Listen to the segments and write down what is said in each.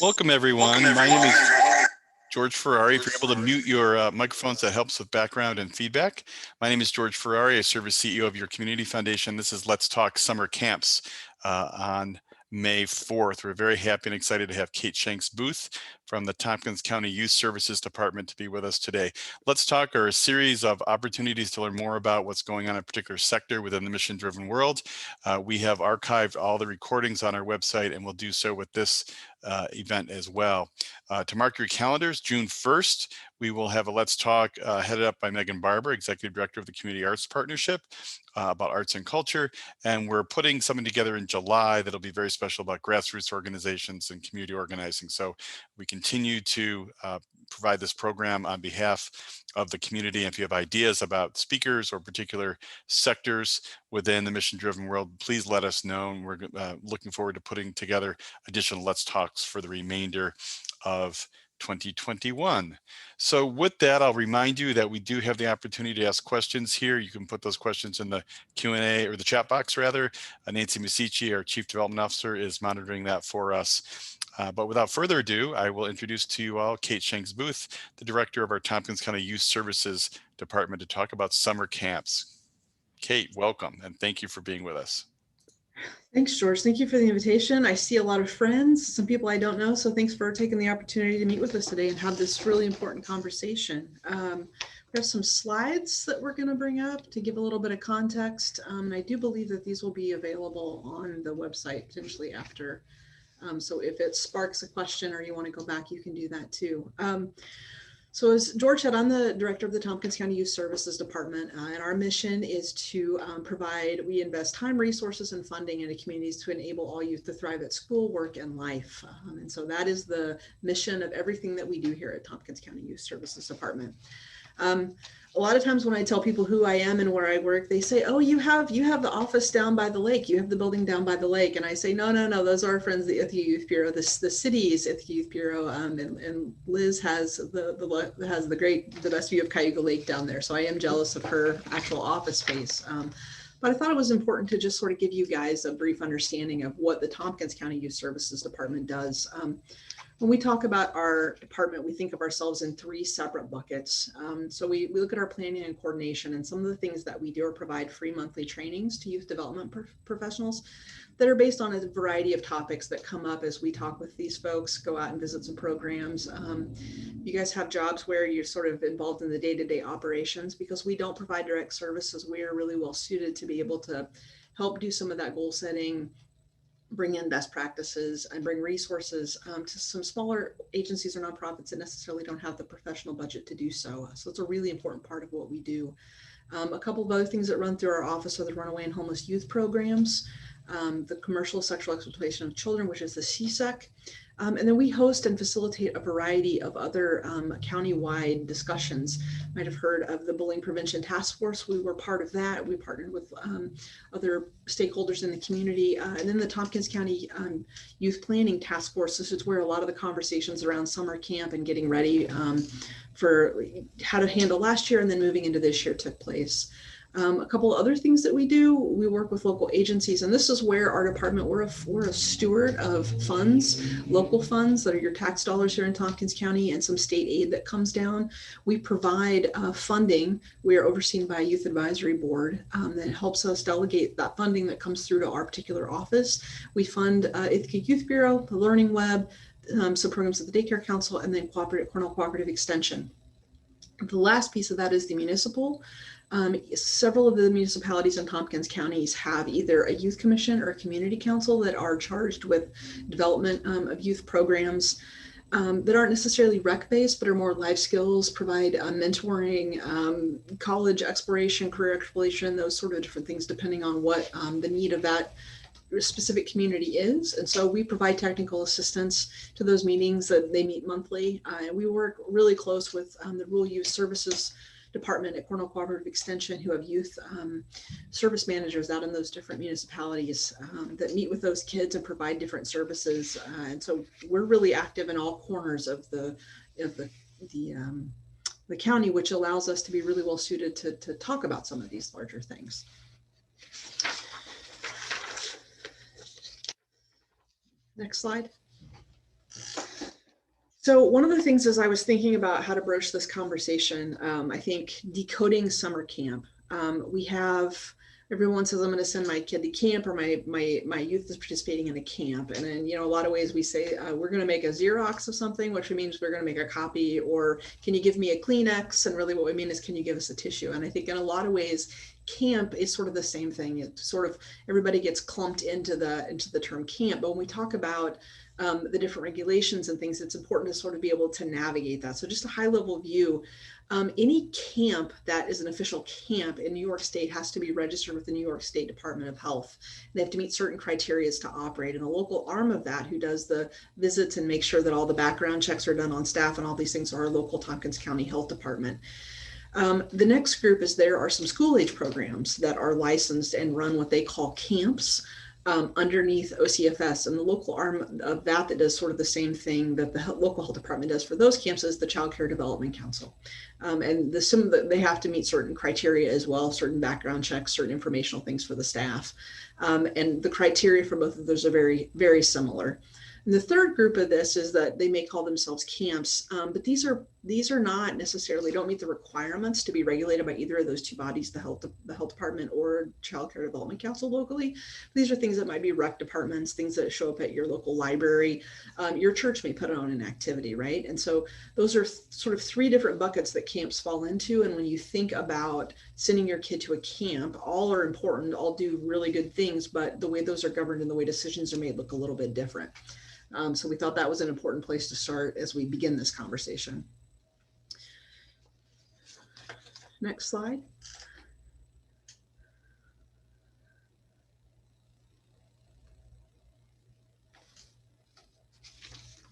Welcome, everyone. My name is George Ferrari. If you're able to mute your microphones, that helps with background and feedback. My name is George Ferrari. I serve as CEO of your community foundation. This is Let's Talk Summer Camps on May 4th. We're very happy and excited to have Kate Shanks Booth from the Tompkins County Youth Services Department to be with us today. Let's Talk are a series of opportunities to learn more about what's going on in a particular sector within the mission-driven world. We have archived all the recordings on our website, and we'll do so with this event as well. To mark your calendars, June 1st, we will have a Let's Talk headed up by Megan Barber, Executive Director of the Community Arts Partnership, about arts and culture. And we're putting something together in July that'll be very special about grassroots organizations and community organizing. So we continue to provide this program on behalf of the community. And if you have ideas about speakers or particular sectors within the mission-driven world, please let us know. And we're looking forward to putting together additional Let's Talks for the remainder of 2021. So with that, I'll remind you that we do have the opportunity to ask questions here. You can put those questions in the Q&A or the chat box rather. Nancy Musici, our Chief Development Officer, is monitoring that for us. But without further ado, I will introduce to you all Kate Shanks Booth, the Director of our Tompkins County Youth Services Department, to talk about summer camps. Kate, welcome, and thank you for being with us. Thanks, George. Thank you for the invitation. I see a lot of friends, some people I don't know, so thanks for taking the opportunity to meet with us today and have this really important conversation. We have some slides that we're going to bring up to give a little bit of context. I do believe that these will be available on the website potentially after. So if it sparks a question or you want to go back, you can do that too. So as George said, I'm the director of the Tompkins County Youth Services Department, and our mission is to we invest time, resources, and funding into communities to enable all youth to thrive at school, work, and life. And so that is the mission of everything that we do here at Tompkins County Youth Services Department. A lot of times when I tell people who I am and where I work, they say, oh, you have the office down by the lake. You have the building down by the lake. And I say, no, those are our friends at the Ithaca Youth Bureau, the city's Ithaca Youth Bureau. And Liz has the best view of Cayuga Lake down there. So I am jealous of her actual office space. But I thought it was important to just sort of give you guys a brief understanding of what the Tompkins County Youth Services Department does. When we talk about our department, we think of ourselves in three separate buckets. So we look at our planning and coordination, and some of the things that we do are provide free monthly trainings to youth development professionals that are based on a variety of topics that come up as we talk with these folks, go out and visit some programs. You guys have jobs where you're sort of involved in the day-to-day operations. Because we don't provide direct services, we are really well suited to be able to help do some of that goal setting, bring in best practices, and bring resources to some smaller agencies or nonprofits that necessarily don't have the professional budget to do so. So it's a really important part of what we do. A couple of other things that run through our office are the Runaway and Homeless Youth programs, the Commercial Sexual Exploitation of Children, which is the CSEC. And then we host and facilitate a variety of other county-wide discussions. You might have heard of the Bullying Prevention Task Force. We were part of that. We partnered with other stakeholders in the community. And then the Tompkins County Youth Planning Task Force. This is where a lot of the conversations around summer camp and getting ready for how to handle last year and then moving into this year took place. A couple of other things that we do, we work with local agencies, and this is where our department, we're a steward of funds, local funds that are your tax dollars here in Tompkins County, and some state aid that comes down. We provide funding. We are overseen by a youth advisory board that helps us delegate that funding that comes through to our particular office. We fund Ithaca Youth Bureau, the Learning Web, some programs at the Daycare Council, and then Cornell Cooperative Extension. The last piece of that is the municipal. Several of the municipalities in Tompkins counties have either a youth commission or a community council that are charged with development of youth programs that aren't necessarily rec-based, but are more life skills, provide mentoring, college exploration, career exploration, those sort of different things, depending on what the need of that specific community is. And so we provide technical assistance to those meetings that they meet monthly. And we work really close with the Rural Youth Services Department at Cornell Cooperative Extension, who have youth service managers out in those different municipalities that meet with those kids and provide different services. And so we're really active in all corners of the county, which allows us to be really well suited to talk about some of these larger things. Next slide. So one of the things as I was thinking about how to broach this conversation, I think decoding summer camp. We have everyone says I'm going to send my kid to camp, or my youth is participating in a camp, and then a lot of ways we say we're going to make a Xerox of something, which means we're going to make a copy, or can you give me a Kleenex? And really what we mean is, can you give us a tissue? And I think in a lot of ways, camp is sort of the same thing. It sort of everybody gets clumped into the term camp, but when we talk about the different regulations and things, it's important to sort of be able to navigate that. So just a high level view, any camp that is an official camp in New York State has to be registered with the New York State Department of Health. They have to meet certain criteria to operate, and a local arm of that who does the visits and makes sure that all the background checks are done on staff and all these things are our local Tompkins County Health Department. The next group is there are some school age programs that are licensed and run what they call camps underneath OCFS, and the local arm of that does sort of the same thing that the local health department does for those camps is the Child Care Development Council. And they have to meet certain criteria as well, certain background checks, certain informational things for the staff. And the criteria for both of those are very, very similar. And the third group of this is that they may call themselves camps, but these are not necessarily, don't meet the requirements to be regulated by either of those two bodies, the health department or Child Care Development Council locally. These are things that might be rec departments, things that show up at your local library. Your church may put on an activity, right? And so those are sort of three different buckets that camps fall into. And when you think about sending your kid to a camp, all are important, all do really good things, but the way those are governed and the way decisions are made look a little bit different. So we thought that was an important place to start as we begin this conversation. Next slide.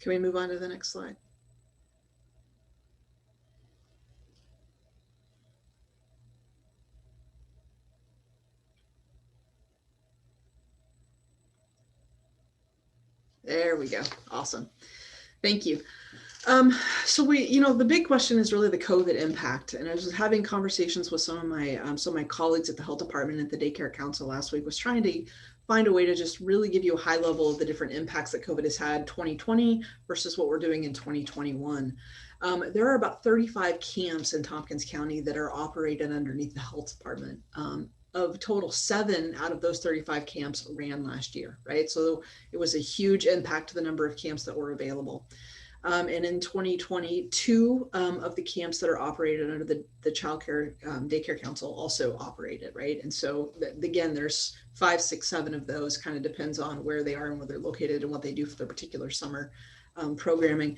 Can we move on to the next slide? There we go. Awesome. Thank you. So the big question is really the COVID impact. And I was having conversations with some of my colleagues at the health department at the daycare council last week, was trying to find a way to just really give you a high level of the different impacts that COVID has had 2020 versus what we're doing in 2021. There are about 35 camps in Tompkins County that are operated underneath the health department. Of total, 7 out of those 35 camps ran last year, right? So it was a huge impact to the number of camps that were available. And in 2020, 2 of the camps that are operated under the Child Care Daycare Council also operated, right? And so again, there's 5, 6, 7 of those, kind of depends on where they are and where they're located and what they do for their particular summer programming.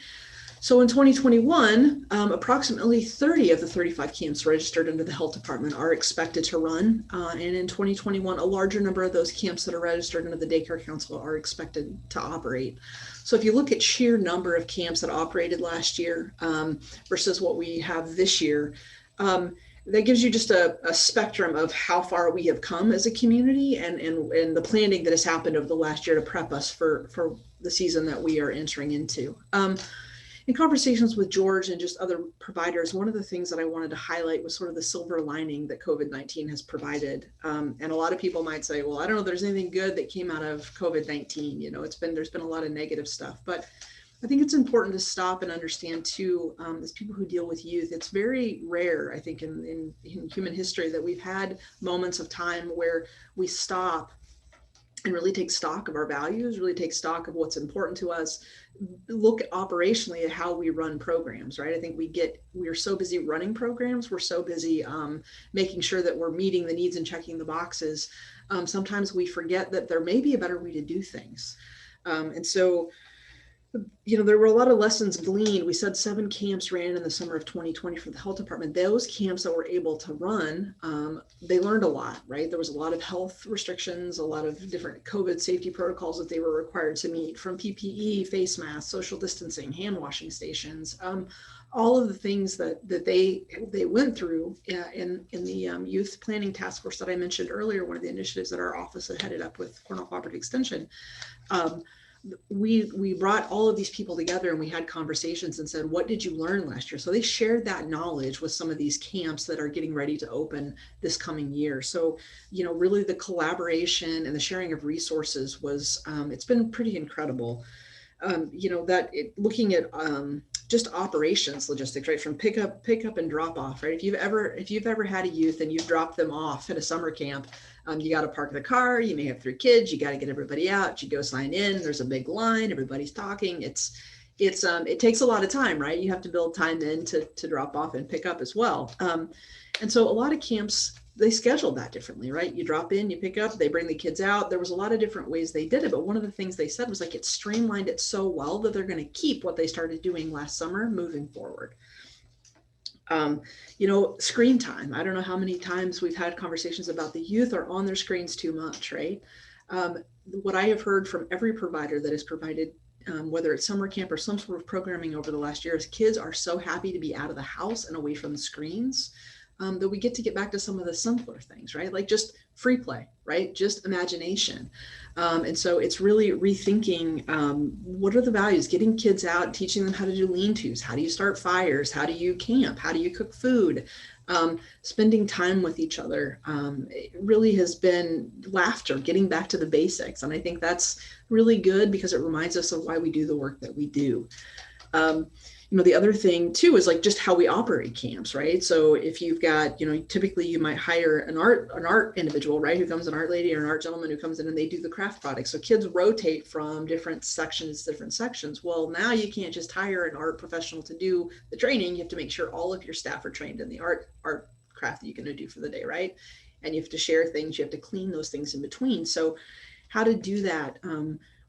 So in 2021, approximately 30 of the 35 camps registered under the health department are expected to run. And in 2021, a larger number of those camps that are registered under the daycare council are expected to operate. So if you look at sheer number of camps that operated last year versus what we have this year, that gives you just a spectrum of how far we have come as a community and the planning that has happened over the last year to prep us for the season that we are entering into. In conversations with George and just other providers, one of the things that I wanted to highlight was sort of the silver lining that COVID-19 has provided. And a lot of people might say, well, I don't know if there's anything good that came out of COVID-19. There's been a lot of negative stuff, but I think it's important to stop and understand too, as people who deal with youth, it's very rare, I think, in human history that we've had moments of time where we stop and really take stock of our values, really take stock of what's important to us, look operationally at how we run programs, right? I think we are so busy running programs, we're so busy making sure that we're meeting the needs and checking the boxes. Sometimes we forget that there may be a better way to do things. And so there were a lot of lessons gleaned. We said 7 camps ran in the summer of 2020 for the health department. Those camps that were able to run, they learned a lot, right? There was a lot of health restrictions, a lot of different COVID safety protocols that they were required to meet, from PPE, face masks, social distancing, hand washing stations, all of the things that they went through in the youth planning task force that I mentioned earlier, one of the initiatives that our office had headed up with Cornell Cooperative Extension. We brought all of these people together and we had conversations and said, what did you learn last year? So they shared that knowledge with some of these camps that are getting ready to open this coming year. So, really the collaboration and the sharing of resources was, it's been pretty incredible. looking at just operations logistics, right? From pickup and drop off, right? If you've ever had a youth and you've dropped them off at a summer camp, you got to park the car. You may have 3 kids. You got to get everybody out. You go sign in. There's a big line. Everybody's talking. It takes a lot of time, right? You have to build time in to drop off and pick up as well. And so a lot of camps, they scheduled that differently, right? You drop in, you pick up, they bring the kids out. There was a lot of different ways they did it. But one of the things they said was like, it streamlined it so well that they're going to keep what they started doing last summer moving forward. Screen time. I don't know how many times we've had conversations about the youth are on their screens too much, right? What I have heard from every provider that has provided, whether it's summer camp or some sort of programming over the last year, is kids are so happy to be out of the house and away from the screens. That we get back to some of the simpler things, right? Like just free play, right? Just imagination. And so it's really rethinking what are the values, getting kids out, teaching them how to do lean-tos, how do you start fires, how do you camp, how do you cook food, spending time with each other. It really has been laughter, getting back to the basics. And I think that's really good because it reminds us of why we do the work that we do. The other thing too is like just how we operate camps, right? So if you've got, typically you might hire an art individual, right? Who comes, an art lady or an art gentleman who comes in and they do the craft products. So kids rotate from different sections. Well, now you can't just hire an art professional to do the training. You have to make sure all of your staff are trained in the art craft that you're going to do for the day, right? And you have to share things. You have to clean those things in between. So how to do that?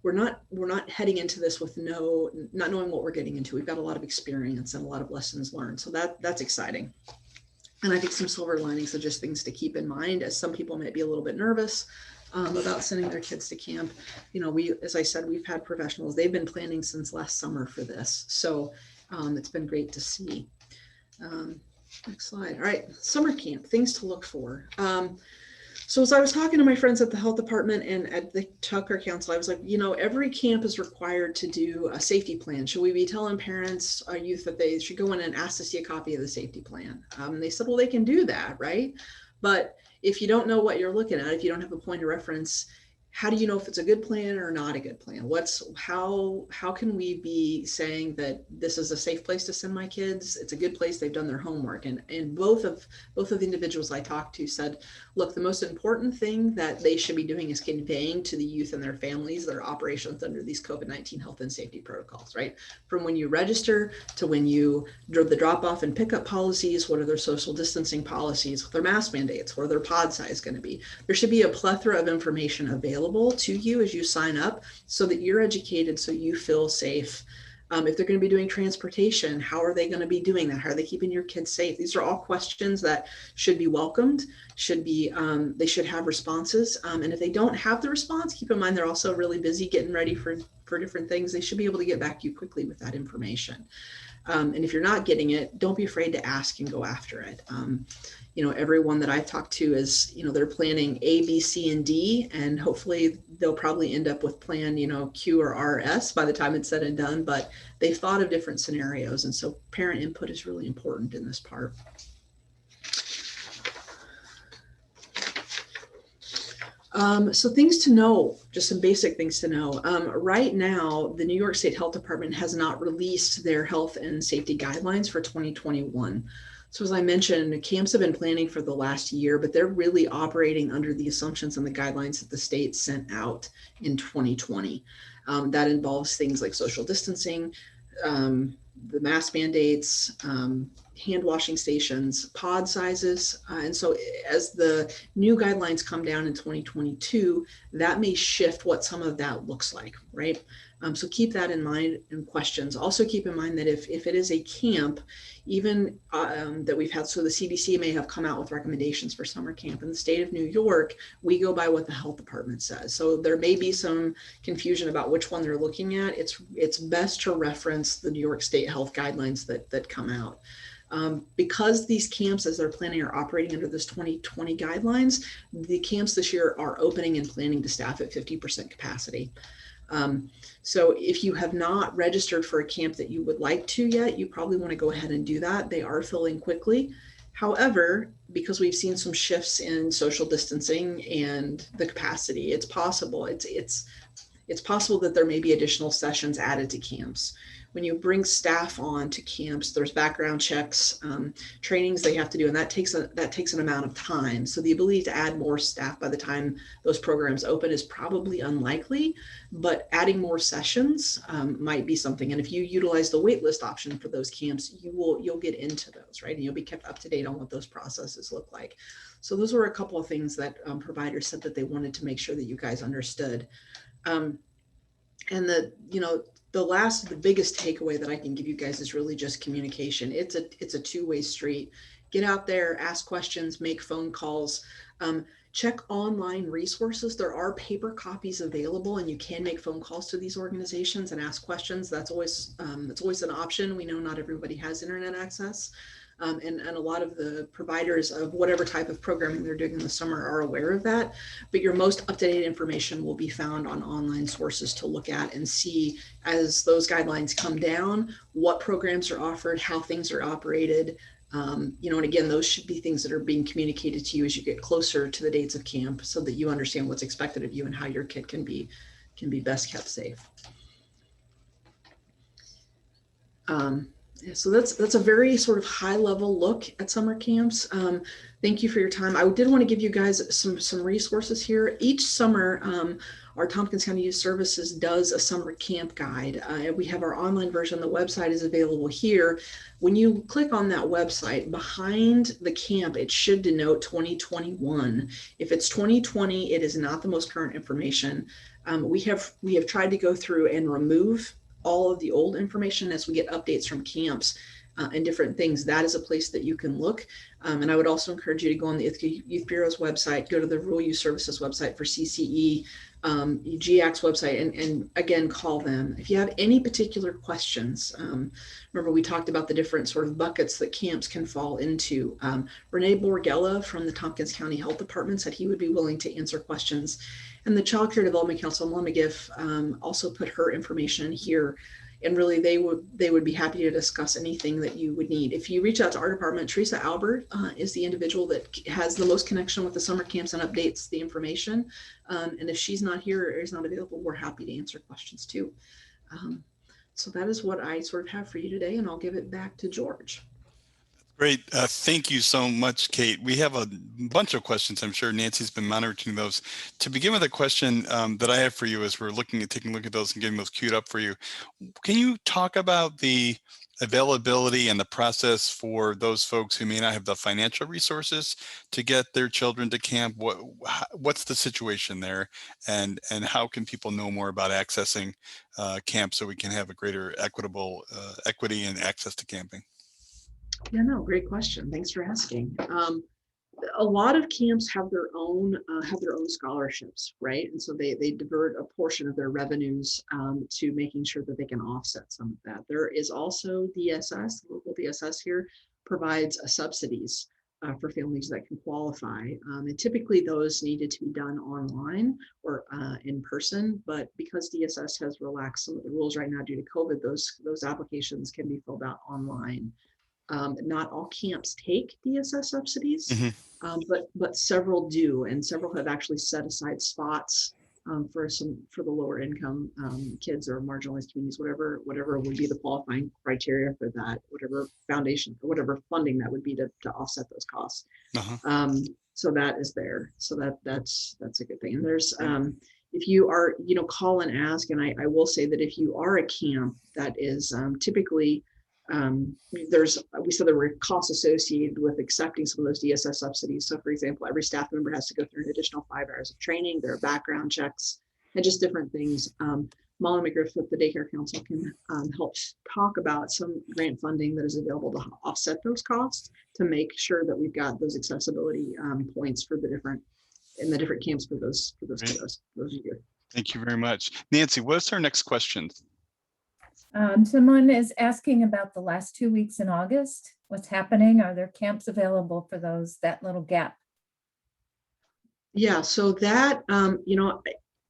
We're not heading into this with not knowing what we're getting into. We've got a lot of experience and a lot of lessons learned. So that's exciting. And I think some silver linings are just things to keep in mind, as some people might be a little bit nervous about sending their kids to camp. As I said, we've had professionals, they've been planning since last summer for this. So it's been great to see. Next slide. All right, summer camp, things to look for. So as I was talking to my friends at the health department and at the Tucker Council, I was like, every camp is required to do a safety plan. Should we be telling parents, youth, that they should go in and ask to see a copy of the safety plan? They said, well, they can do that, right? But if you don't know what you're looking at, if you don't have a point of reference, how do you know if it's a good plan or not a good plan? How can we be saying that this is a safe place to send my kids? It's a good place. They've done their homework. And both of the individuals I talked to said, look, the most important thing that they should be doing is conveying to the youth and their families their operations under these COVID-19 health and safety protocols, right? From when you register to when you do the drop off and pickup policies, what are their social distancing policies, what are their mask mandates, what are their pod size going to be? There should be a plethora of information available to you as you sign up so that you're educated, so you feel safe. If they're going to be doing transportation, how are they going to be doing that? How are they keeping your kids safe? These are all questions that should be welcomed, they should have responses. And if they don't have the response, keep in mind they're also really busy getting ready for different things. They should be able to get back to you quickly with that information. And if you're not getting it, don't be afraid to ask and go after it. Everyone that I've talked to is, they're planning A, B, C, and D, and hopefully they'll probably end up with plan, Q or R, S by the time it's said and done, but they've thought of different scenarios. And so parent input is really important in this part. So things to know, just some basic things to know. Right now, the New York State Health Department has not released their health and safety guidelines for 2021. So as I mentioned, camps have been planning for the last year, but they're really operating under the assumptions and the guidelines that the state sent out in 2020. That involves things like social distancing, the mask mandates, hand washing stations, pod sizes. And so as the new guidelines come down in 2022, that may shift what some of that looks like, right? So keep that in mind in questions. Also keep in mind that if it is a camp, even that we've had, so the CDC may have come out with recommendations for summer camp. In the state of New York, we go by what the health department says. So there may be some confusion about which one they're looking at. It's best to reference the New York State health guidelines that come out. Because these camps, as they're planning, are operating under this 2020 guidelines, the camps this year are opening and planning to staff at 50% capacity. So if you have not registered for a camp that you would like to yet, you probably want to go ahead and do that. They are filling quickly. However, because we've seen some shifts in social distancing and the capacity, it's possible. it's possible that there may be additional sessions added to camps. When you bring staff on to camps, there's background checks, trainings they have to do, and that takes an amount of time. So the ability to add more staff by the time those programs open is probably unlikely, but adding more sessions might be something. And if you utilize the waitlist option for those camps, you'll get into those, right? And you'll be kept up to date on what those processes look like. So those were a couple of things that providers said that they wanted to make sure that you guys understood. And the biggest takeaway that I can give you guys is really just communication. It's a two-way street. Get out there, ask questions, make phone calls, check online resources. There are paper copies available, and you can make phone calls to these organizations and ask questions. That's always an option. We know not everybody has internet access. And a lot of the providers of whatever type of programming they're doing in the summer are aware of that. But your most up-to-date information will be found on online sources to look at and see, as those guidelines come down, what programs are offered, how things are operated. And again, those should be things that are being communicated to you as you get closer to the dates of camp, so that you understand what's expected of you and how your kid can be best kept safe. So that's a very sort of high level look at summer camps. Thank you for your time. I did want to give you guys some resources here. Each summer, our Tompkins County Youth Services does a summer camp guide. We have our online version. The website is available here. When you click on that website, behind the camp, it should denote 2021. If it's 2020, it is not the most current information. We have tried to go through and remove all of the old information as we get updates from camps and different things. That is a place that you can look. And I would also encourage you to go on the Ithaca Youth Bureau's website, go to the Rural Youth Services website for CCE, GAC's website, and again, call them. If you have any particular questions, remember we talked about the different sort of buckets that camps can fall into. Renee Borgella from the Tompkins County Health Department said he would be willing to answer questions. And the Child Care Development Council, Mlamagif, also put her information here. And really, they would be happy to discuss anything that you would need. If you reach out to our department, Teresa Albert is the individual that has the most connection with the summer camps and updates the information. And if she's not here or is not available, we're happy to answer questions too. So that is what I sort of have for you today, and I'll give it back to George. Great. Thank you so much, Kate. We have a bunch of questions. I'm sure Nancy's been monitoring those. To begin with, a question that I have for you as we're taking a look at those and getting those queued up for you. Can you talk about the availability and the process for those folks who may not have the financial resources to get their children to camp? What's the situation there, and how can people know more about accessing camp so we can have a greater equity and access to camping? Yeah, no, great question. Thanks for asking. A lot of camps have their own scholarships, right? And so they divert a portion of their revenues to making sure that they can offset some of that. There is also DSS, local DSS here provides subsidies for families that can qualify. And typically those needed to be done online or in person, but because DSS has relaxed some of the rules right now due to COVID, those applications can be filled out online. Not all camps take DSS subsidies, but several do, and several have actually set aside spots for the lower income kids or marginalized communities, whatever would be the qualifying criteria for that, whatever foundation or whatever funding that would be to offset those costs. So that is there. So that's a good thing. And there's if you are, call and ask, and I will say that if you are a camp that is typically we said there were costs associated with accepting some of those DSS subsidies. So for example, every staff member has to go through an additional 5 hours of training, there are background checks and just different things. Molly McGriff with the Daycare Council can help talk about some grant funding that is available to offset those costs to make sure that we've got those accessibility points for the different camps for those kiddos. Those are good. Thank you very much. Nancy, what's our next question? Someone is asking about the last 2 weeks in August. What's happening? Are there camps available for that little gap? Yeah, so that,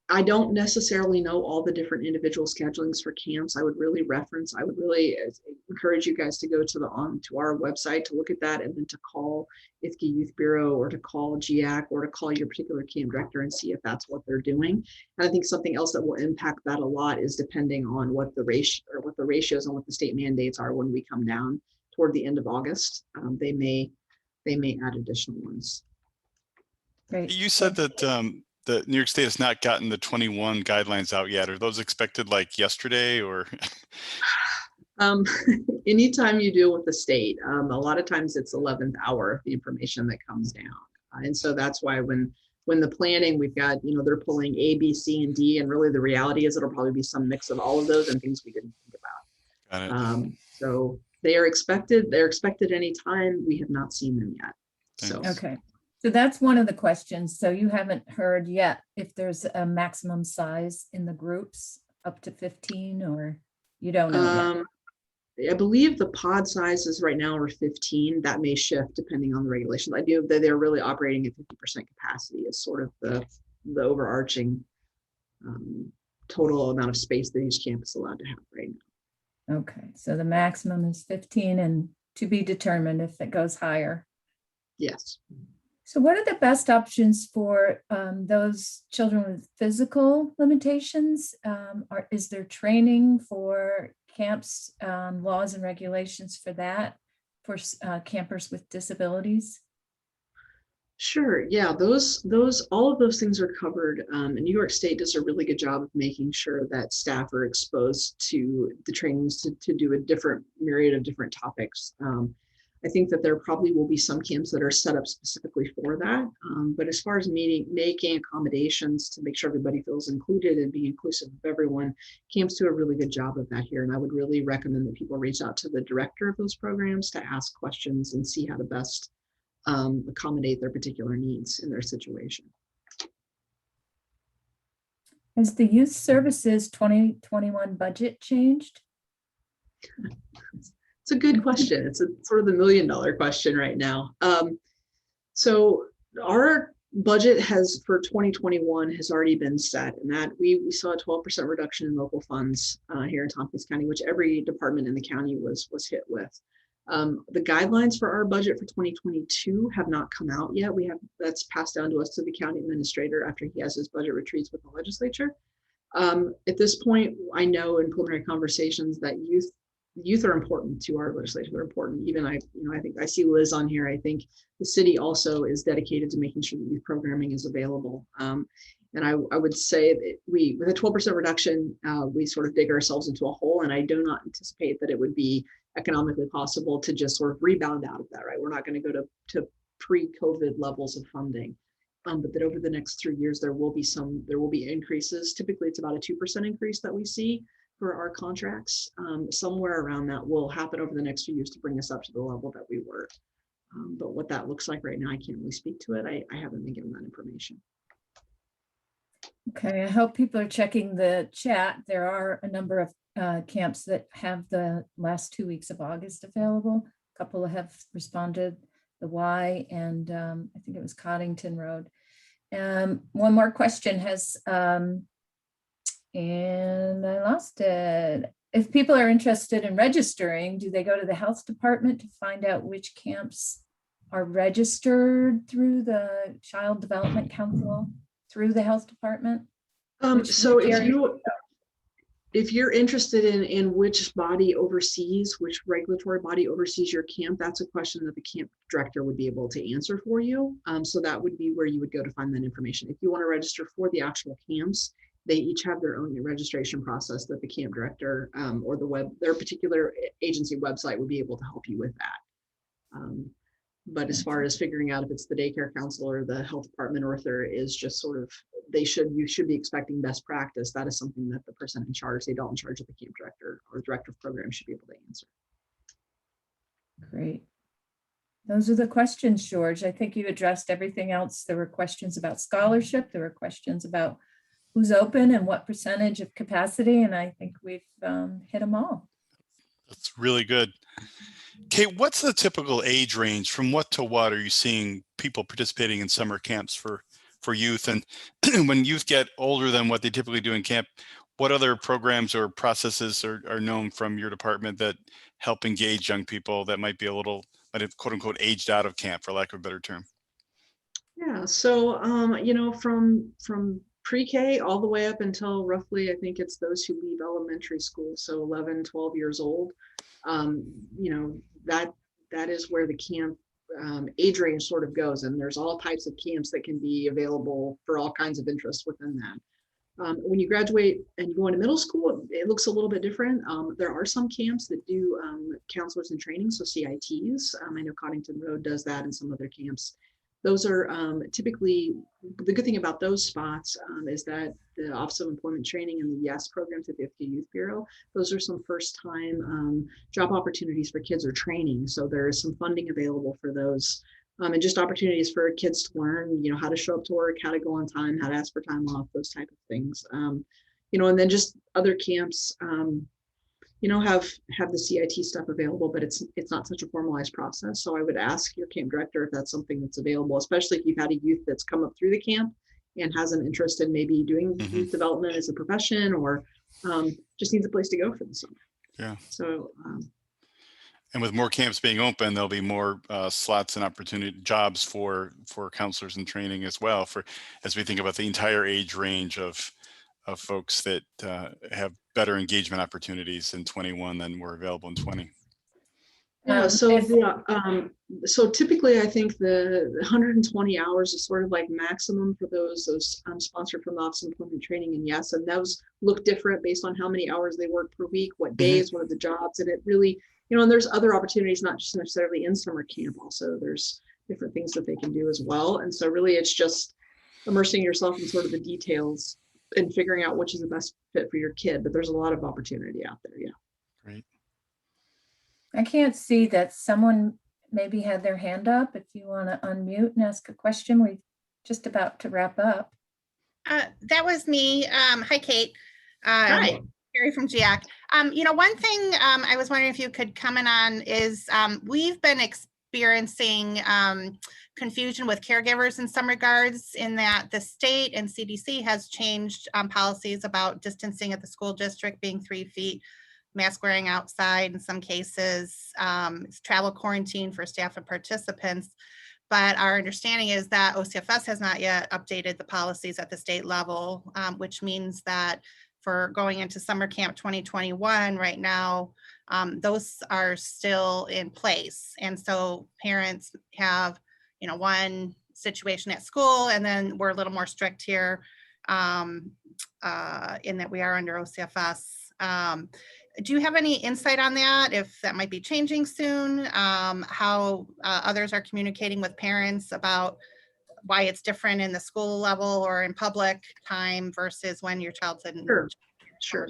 I don't necessarily know all the different individual schedulings for camps. I would really encourage you guys to go to our website to look at that, and then to call Ithaca Youth Bureau or to call GIAC or to call your particular camp director and see if that's what they're doing. And I think something else that will impact that a lot is depending on what the ratios and what the state mandates are when we come down toward the end of August. They may add additional ones. Great. You said that the New York State has not gotten the 21 guidelines out yet. Are those expected like yesterday or? Anytime you deal with the state, a lot of times it's 11th hour, the information that comes down. And so that's why when the planning, we've got, they're pulling A, B, C, and D, and really the reality is it'll probably be some mix of all of those and things we didn't think about. Got it. So they're expected anytime. We have not seen them yet. So. Okay. So that's one of the questions. So you haven't heard yet if there's a maximum size in the groups up to 15, or you don't know yet? I believe the pod sizes right now are 15. That may shift depending on the regulations. I do that they're really operating at 50% capacity is sort of the overarching total amount of space that each campus is allowed to have right now. Okay, so the maximum is 15 and to be determined if it goes higher. Yes. So what are the best options for those children with physical limitations? Is there training for camps, laws and regulations for that, for campers with disabilities? Sure. Yeah, all of those things are covered. And New York State does a really good job of making sure that staff are exposed to the trainings to do a different myriad of different topics. I think that there probably will be some camps that are set up specifically for that. But as far as making accommodations to make sure everybody feels included and being inclusive of everyone, camps do a really good job of that here. And I would really recommend that people reach out to the director of those programs to ask questions and see how to best accommodate their particular needs in their situation. Has the youth services 2021 budget changed? It's a good question. It's a sort of the $1 million question right now. So our budget for 2021 has already been set, and that we saw a 12% reduction in local funds here in Tompkins County, which every department in the county was hit with. The guidelines for our budget for 2022 have not come out yet. That's passed down to us to the county administrator after he has his budget retreats with the legislature. At this point, I know in preliminary conversations that youth are important to our legislature. They're important. Even I think I see Liz on here. I think the city also is dedicated to making sure that youth programming is available. And I would say that with a 12% reduction, we sort of dig ourselves into a hole, and I do not anticipate that it would be economically possible to just sort of rebound out of that, right? We're not going to go to pre-COVID levels of funding, but that over the next 3 years, there will be increases. Typically, it's about a 2% increase that we see for our contracts. Somewhere around that will happen over the next few years to bring us up to the level that we were. But what that looks like right now, I can't really speak to it. I haven't been given that information. Okay, I hope people are checking the chat. There are a number of camps that have the last 2 weeks of August available. A couple have responded, the Y and I think it was Coddington Road. One more question has, and I lost it. If people are interested in registering, do they go to the health department to find out which camps are registered through the Child Development Council, through the health department? So if you're interested in which regulatory body oversees your camp, that's a question that the camp director would be able to answer for you. So that would be where you would go to find that information. If you want to register for the actual camps, they each have their own registration process that the camp director or their particular agency website would be able to help you with that. But as far as figuring out if it's the daycare counselor or the health department, or if there is just sort of, you should be expecting best practice, that is something that the person in charge, the adult in charge of the camp director or director of program should be able to answer. Great. Those are the questions, George. I think you addressed everything else. There were questions about scholarship. There were questions about who's open and what percentage of capacity. And I think we've hit them all. That's really good. Kate, what's the typical age range? From what to what are you seeing people participating in summer camps for for youth. And when youth get older than what they typically do in camp, what other programs or processes are known from your department that help engage young people that might be might have quote unquote aged out of camp, for lack of a better term? Yeah, so from pre-K all the way up until roughly, I think it's those who leave elementary school, so 11, 12 years old, you know, that is where the camp age range sort of goes, and there's all types of camps that can be available for all kinds of interests within that. When you graduate and you go into middle school, it looks a little bit different. There are some camps that do counselors in training, so CITs. I know Coddington Road does that, and some other camps. Those are typically, the good thing about those spots is that the Office of Employment Training and the YES program to the FK Youth Bureau, those are some first time job opportunities for kids or training. So there is some funding available for those. And just opportunities for kids to learn, you know, how to show up to work, how to go on time, how to ask for time off, those type of things. You know, and then just other camps, you know, have the CIT stuff available, but it's not such a formalized process. So I would ask your camp director if that's something that's available, especially if you've had a youth that's come up through the camp and has an interest in maybe doing youth development as a profession, or just needs a place to go for the summer. Yeah. So. And with more camps being open, there'll be more slots and opportunity jobs for counselors in training as well, as we think about the entire age range of folks that have better engagement opportunities in 21 than were available in 20. Yeah, so typically I think the 120 hours is sort of like maximum for those sponsored from the Office of Employment Training, and yes, and those look different based on how many hours they work per week, what days, what are the jobs, and it really, you know, and there's other opportunities, not just necessarily in summer camp. Also, there's different things that they can do as well, and so really it's just immersing yourself in sort of the details and figuring out which is the best fit for your kid. But there's a lot of opportunity out there. Yeah. Great. I can't see that someone maybe had their hand up. If you want to unmute and ask a question, we're just about to wrap up. That was me. Hi, Kate. Hi. Carrie from GIAC. You know, one thing I was wondering if you could comment on is we've been experiencing confusion with caregivers in some regards, in that the state and CDC has changed policies about distancing at the school district being 3 feet, mask wearing outside in some cases, travel quarantine for staff and participants. But our understanding is that OCFS has not yet updated the policies at the state level, which means that for going into summer camp 2021 right now, those are still in place. And so parents have, you know, one situation at school, and then we're a little more strict here in that we are under OCFS. Do you have any insight on that, if that might be changing soon? How others are communicating with parents about why it's different in the school level or in public time versus when your child's in? Sure.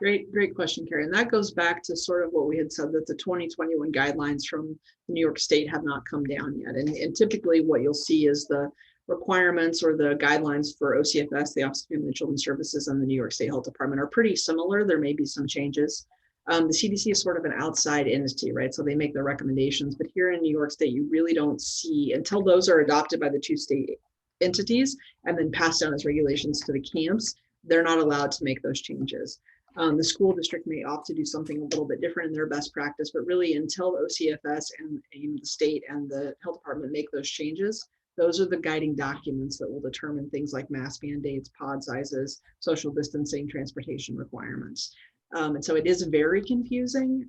Great question, Carrie. And that goes back to sort of what we had said, that the 2021 guidelines from New York State have not come down yet. And typically what you'll see is the requirements or the guidelines for OCFS, the Office of Family and Children's Services, and the New York State Health Department are pretty similar. There may be some changes. The CDC is sort of an outside entity, right? So they make the recommendations, but here in New York State, you really don't see, until those are adopted by the 2 state entities and then passed down as regulations to the camps, they're not allowed to make those changes. The school district may opt to do something a little bit different in their best practice, but really until OCFS and the state and the health department make those changes, those are the guiding documents that will determine things like mask mandates, pod sizes, social distancing, transportation requirements. And so it is very confusing,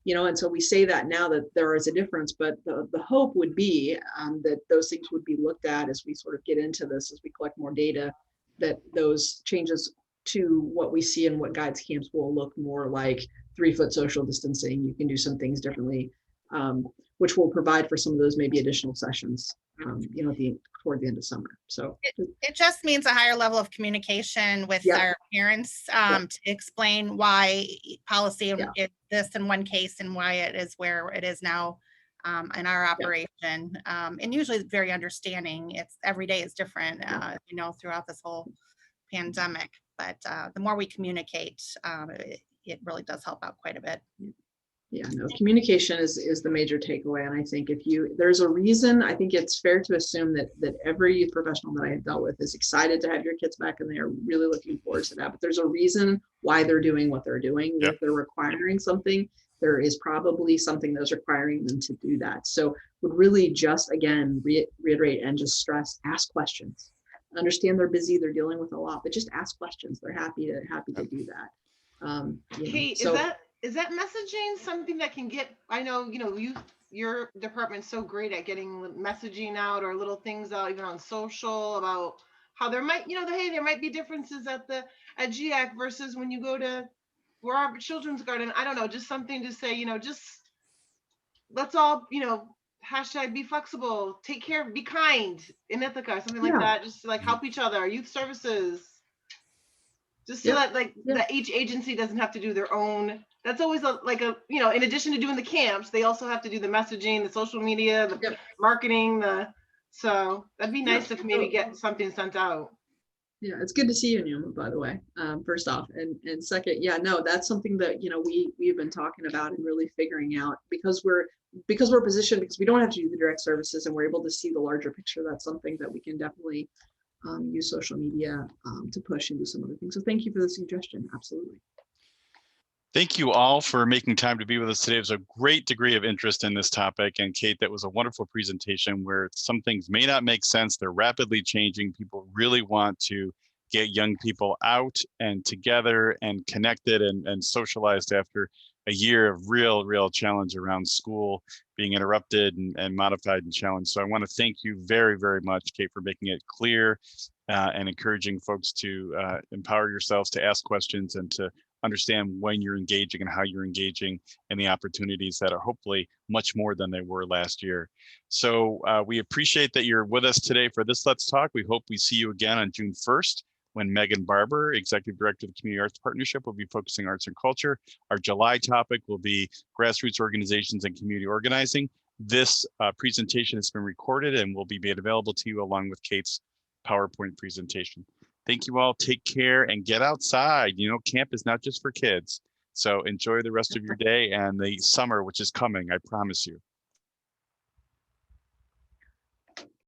you know, and so we say that now that there is a difference, but the hope would be that those things would be looked at as we sort of get into this, as we collect more data, that those changes to what we see and what guides camps will look more like 3-foot social distancing. You can do some things differently, which will provide for some of those maybe additional sessions, you know, toward the end of summer. So it just means a higher level of communication with our parents to explain why policy is this in one case and why it is where it is now in our operation. And usually very understanding. It's every day is different, you know, throughout this whole pandemic. But the more we communicate, it really does help out quite a bit. Yeah, no, communication is the major takeaway. And I think there's a reason, I think it's fair to assume that every youth professional that I have dealt with is excited to have your kids back and they are really looking forward to that. But there's a reason why they're doing what they're doing. Yep. If they're requiring something, there is probably something that's requiring them to do that. So would really just, again, reiterate and just stress, ask questions. Understand they're busy, they're dealing with a lot, but just ask questions. They're happy to do that. Kate, is that messaging something that can get, I know, your department's so great at getting messaging out or little things out, even on social, about how there might, hey, there might be differences at GIAC versus when you go to our children's garden. I don't know, just something to say, just let's all, hashtag be flexible, take care, be kind in Ithaca, something like that, just to like help each other, youth services. Just so that that each agency doesn't have to do their own. That's always in addition to doing the camps, they also have to do the messaging, the social media, the marketing, so that'd be nice if maybe get something sent out. Yeah, it's good to see you, Numa, by the way, first off. And second, that's something that, we've been talking about and really figuring out because we're positioned, because we don't have to do the direct services and we're able to see the larger picture. That's something that we can definitely use social media to push and do some other things. So thank you for the suggestion. Absolutely. Thank you all for making time to be with us today. There's a great degree of interest in this topic. And Kate, that was a wonderful presentation where some things may not make sense. They're rapidly changing. People really want to get young people out and together and connected and socialized after a year of real challenge around school being interrupted and modified and challenged. So I want to thank you very, very much, Kate, for making it clear and encouraging folks to empower yourselves to ask questions and to understand when you're engaging and how you're engaging and the opportunities that are hopefully much more than they were last year. So we appreciate that you're with us today for this Let's Talk. We hope we see you again on June 1st when Megan Barber, Executive Director of the Community Arts Partnership, will be focusing arts and culture. Our July topic will be grassroots organizations and community organizing. This presentation has been recorded and will be made available to you along with Kate's PowerPoint presentation. Thank you all. Take care and get outside. Camp is not just for kids. So enjoy the rest of your day and the summer, which is coming, I promise you.